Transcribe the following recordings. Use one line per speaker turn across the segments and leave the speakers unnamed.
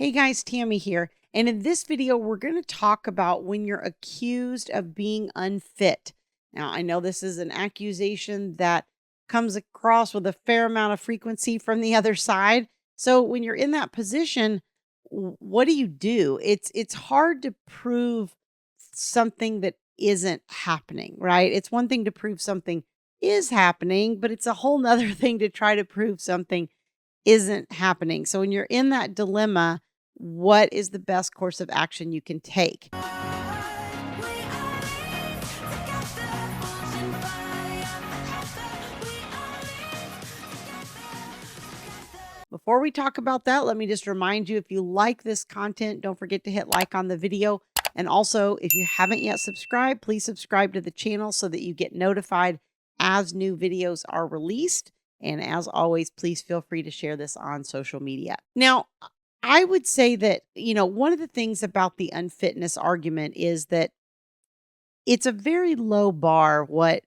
Hey guys, Tammy here. And in this video, we're going to talk about when you're accused of being unfit. Now, I know this is an accusation that comes across with a fair amount of frequency from the other side. So when you're in that position, what do you do? It's hard to prove something that isn't happening, right? It's one thing to prove something is happening, but it's a whole nother thing to try to prove something isn't happening. So when you're in that dilemma, what is the best course of action you can take? Before we talk about that, let me just remind you, if you like this content, don't forget to hit like on the video. And also, if you haven't yet subscribed, please subscribe to the channel so that you get notified as new videos are released. And as always, please feel free to share this on social media. Now, I would say that, one of the things about the unfitness argument is that it's a very low bar what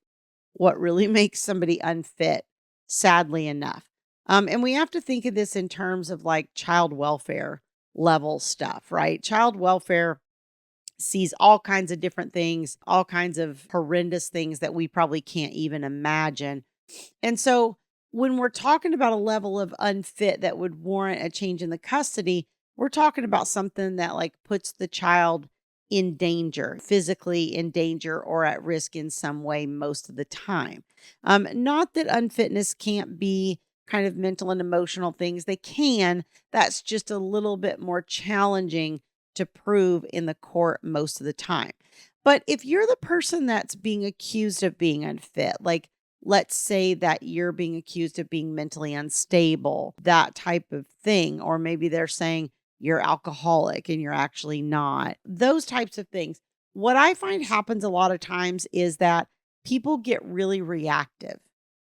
really makes somebody unfit, sadly enough. And we have to think of this in terms of like child welfare level stuff, right? Child welfare sees all kinds of different things, all kinds of horrendous things that we probably can't even imagine. And so when we're talking about a level of unfit that would warrant a change in the custody, we're talking about something that like puts the child in danger, physically in danger or at risk in some way most of the time. Not that unfitness can't be kind of mental and emotional things. They can. That's just a little bit more challenging to prove in the court most of the time. But if you're the person that's being accused of being unfit, like let's say that you're being accused of being mentally unstable, that type of thing, or maybe they're saying you're alcoholic and you're actually not, those types of things. What I find happens a lot of times is that people get really reactive.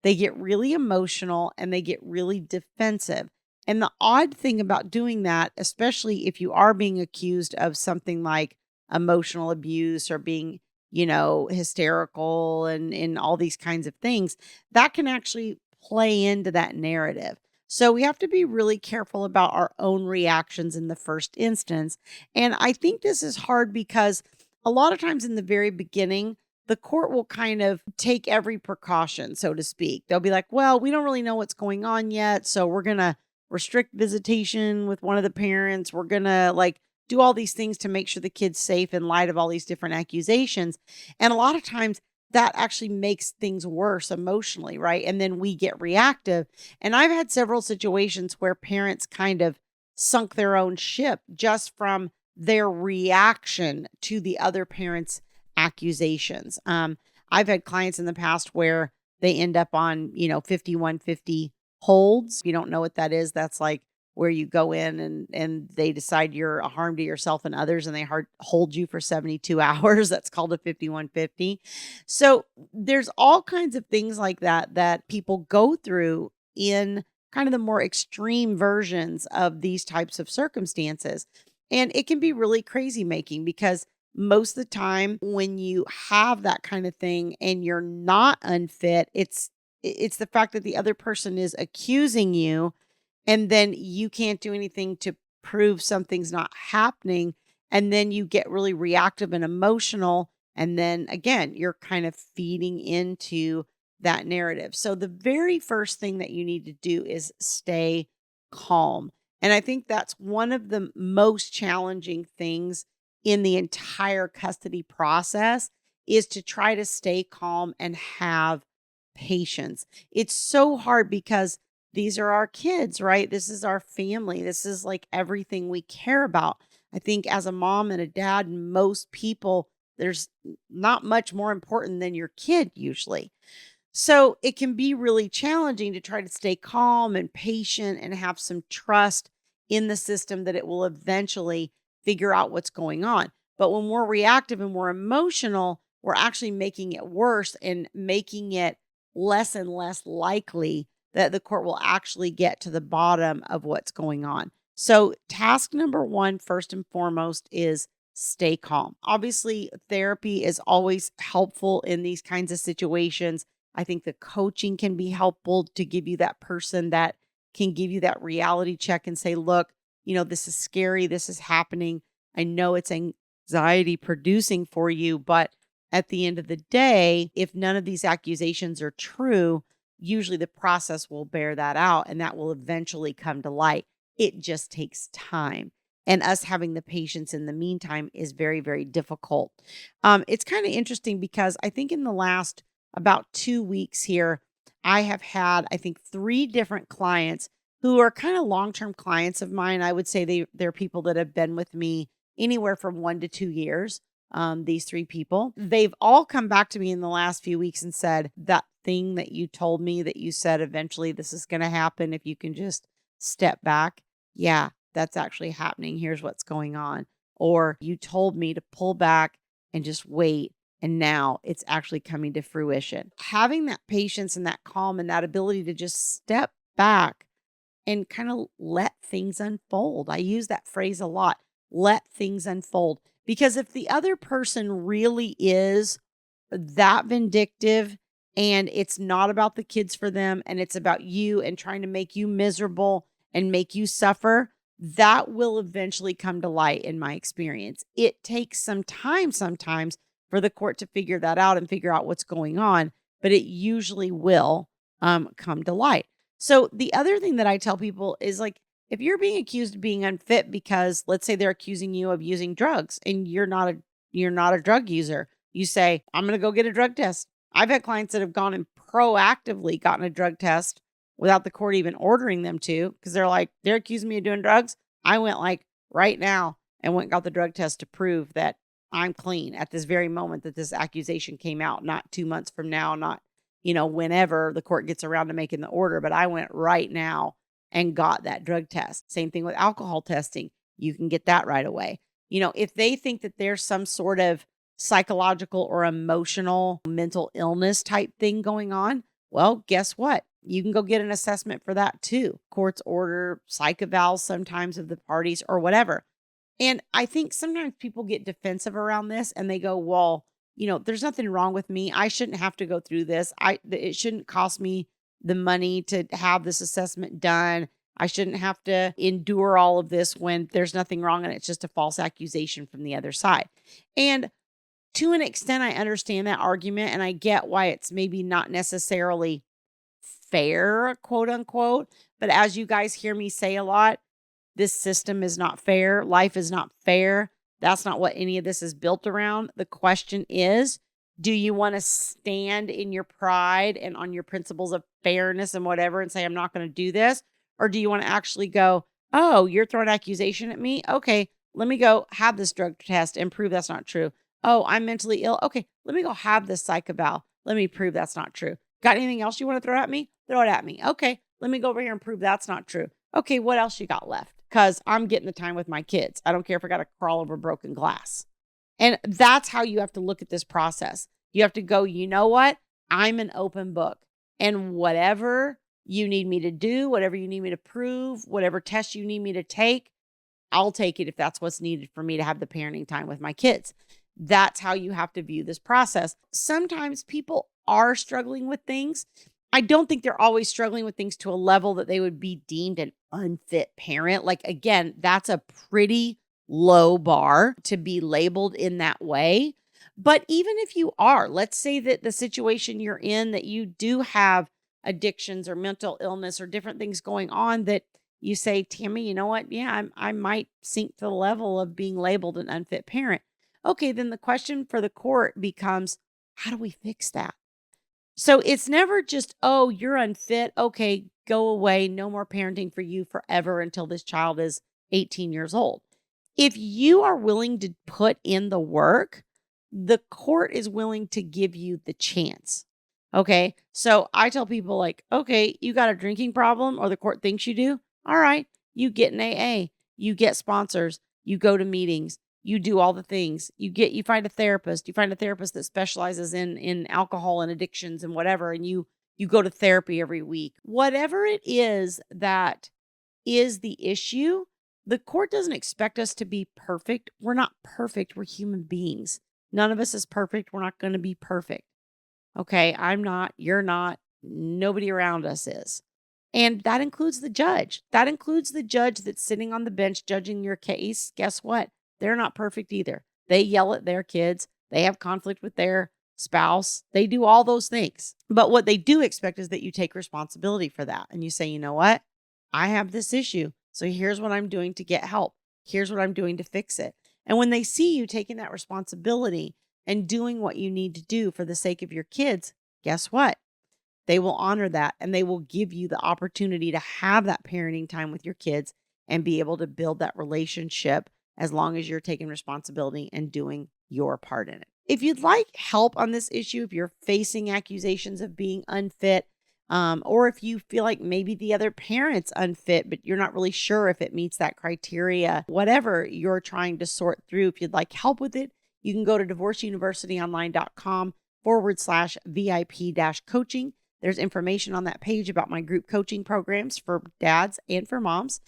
They get really emotional and they get really defensive. And the odd thing about doing that, especially if you are being accused of something like emotional abuse or being, hysterical and all these kinds of things, that can actually play into that narrative. So we have to be really careful about our own reactions in the first instance. And I think this is hard because a lot of times in the very beginning, the court will kind of take every precaution, so to speak. They'll be like, well, we don't really know what's going on yet, so we're going to restrict visitation with one of the parents. We're going to do all these things to make sure the kid's safe in light of all these different accusations. And a lot of times that actually makes things worse emotionally, right? And then we get reactive. And I've had several situations where parents kind of sunk their own ship just from their reaction to the other parent's accusations. I've had clients in the past where they end up on, 5150 holds. If you don't know what that is, that's like where you go in and they decide you're a harm to yourself and others and they hold you for 72 hours. That's called a 5150. So there's all kinds of things like that people go through in kind of the more extreme versions of these types of circumstances. And it can be really crazy making because most of the time when you have that kind of thing and you're not unfit, it's the fact that the other person is accusing you and then you can't do anything to prove something's not happening. And then you get really reactive and emotional. And then again, you're kind of feeding into that narrative. So the very first thing that you need to do is stay calm. And I think that's one of the most challenging things in the entire custody process is to try to stay calm and have patience. It's so hard because these are our kids, right? This is our family. This is like everything we care about. I think as a mom and a dad, most people, there's not much more important than your kid usually. So it can be really challenging to try to stay calm and patient and have some trust in the system that it will eventually figure out what's going on. But when we're reactive and we're emotional, we're actually making it worse and making it less and less likely that the court will actually get to the bottom of what's going on. So task number one, first and foremost, is stay calm. Obviously, therapy is always helpful in these kinds of situations. I think the coaching can be helpful to give you that person that can give you that reality check and say, look, this is scary. This is happening. I know it's anxiety producing for you, but at the end of the day, if none of these accusations are true, usually the process will bear that out and that will eventually come to light. It just takes time. And us having the patience in the meantime is very, very difficult. It's kind of interesting because I think in the last about 2 weeks here, I have had, I think, 3 different clients who are kind of long-term clients of mine. I would say they're people that have been with me anywhere from 1 to 2 years. These 3 people, they've all come back to me in the last few weeks and said, that thing that you told me that you said eventually this is going to happen if you can just step back. Yeah, that's actually happening. Here's what's going on. Or you told me to pull back and just wait. And now it's actually coming to fruition. Having that patience and that calm and that ability to just step back and kind of let things unfold. I use that phrase a lot. Let things unfold. Because if the other person really is that vindictive and it's not about the kids for them and it's about you and trying to make you miserable and make you suffer, that will eventually come to light in my experience. It takes some time sometimes for the court to figure that out and figure out what's going on, but it usually will come to light. So the other thing that I tell people is like, if you're being accused of being unfit because let's say they're accusing you of using drugs and you're not a drug user, you say, I'm going to go get a drug test. I've had clients that have gone and proactively gotten a drug test without the court even ordering them to, because they're like, they're accusing me of doing drugs. I went like right now and went and got the drug test to prove that I'm clean at this very moment that this accusation came out, not 2 months from now, not, whenever the court gets around to making the order, but I went right now and got that drug test. Same thing with alcohol testing. You can get that right away. If they think that there's some sort of psychological or emotional mental illness type thing going on, well, guess what? You can go get an assessment for that too. Courts order psych evals sometimes of the parties or whatever. And I think sometimes people get defensive around this and they go, well, there's nothing wrong with me. I shouldn't have to go through this. It shouldn't cost me the money to have this assessment done. I shouldn't have to endure all of this when there's nothing wrong and it's just a false accusation from the other side. And to an extent, I understand that argument and I get why it's maybe not necessarily fair, quote unquote. But as you guys hear me say a lot, this system is not fair. Life is not fair. That's not what any of this is built around. The question is, do you want to stand in your pride and on your principles of fairness and whatever and say, I'm not going to do this? Or do you want to actually go, oh, you're throwing accusation at me? Okay, let me go have this drug test and prove that's not true. Oh, I'm mentally ill. Okay, let me go have this psych eval. Let me prove that's not true. Got anything else you want to throw at me? Throw it at me. Okay, let me go over here and prove that's not true. Okay, what else you got left? Because I'm getting the time with my kids. I don't care if I got to crawl over broken glass. And that's how you have to look at this process. You have to go, you know what? I'm an open book. And whatever you need me to do, whatever you need me to prove, whatever test you need me to take, I'll take it if that's what's needed for me to have the parenting time with my kids. That's how you have to view this process. Sometimes people are struggling with things. I don't think they're always struggling with things to a level that they would be deemed an unfit parent. Like, again, that's a pretty low bar to be labeled in that way. But even if you are, let's say that the situation you're in, that you do have addictions or mental illness or different things going on that you say, Tammy, you know what? Yeah, I might sink to the level of being labeled an unfit parent. Okay, then the question for the court becomes, how do we fix that? So it's never just, oh, you're unfit. Okay, go away. No more parenting for you forever until this child is 18 years old. If you are willing to put in the work, the court is willing to give you the chance. Okay, so I tell people like, okay, you got a drinking problem or the court thinks you do. All right, you get an AA, you get sponsors, you go to meetings, you do all the things. You find a therapist. You find a therapist that specializes in alcohol and addictions and whatever, and you go to therapy every week. Whatever it is that is the issue, the court doesn't expect us to be perfect. We're not perfect. We're human beings. None of us is perfect. We're not going to be perfect. Okay, I'm not, you're not, nobody around us is. And that includes the judge. That includes the judge that's sitting on the bench judging your case. Guess what? They're not perfect either. They yell at their kids. They have conflict with their spouse. They do all those things. But what they do expect is that you take responsibility for that. And you say, you know what? I have this issue. So here's what I'm doing to get help. Here's what I'm doing to fix it. And when they see you taking that responsibility and doing what you need to do for the sake of your kids, guess what? They will honor that, and they will give you the opportunity to have that parenting time with your kids and be able to build that relationship as long as you're taking responsibility and doing your part in it. If you'd like help on this issue, if you're facing accusations of being unfit, or if you feel like maybe the other parent's unfit, but you're not really sure if it meets that criteria, whatever you're trying to sort through, if you'd like help with it, you can go to divorceuniversityonline.com/VIP-coaching. There's information on that page about my group coaching programs for dads and for moms.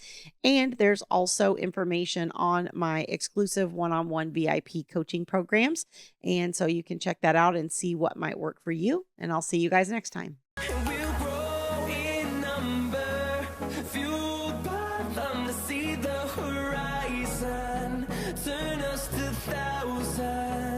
And there's also information on my exclusive one-on-one VIP coaching programs. And so you can check that out and see what might work for you. And I'll see you guys next time.
We'll grow in number, fueled by them to see the horizon, turn us to thousands.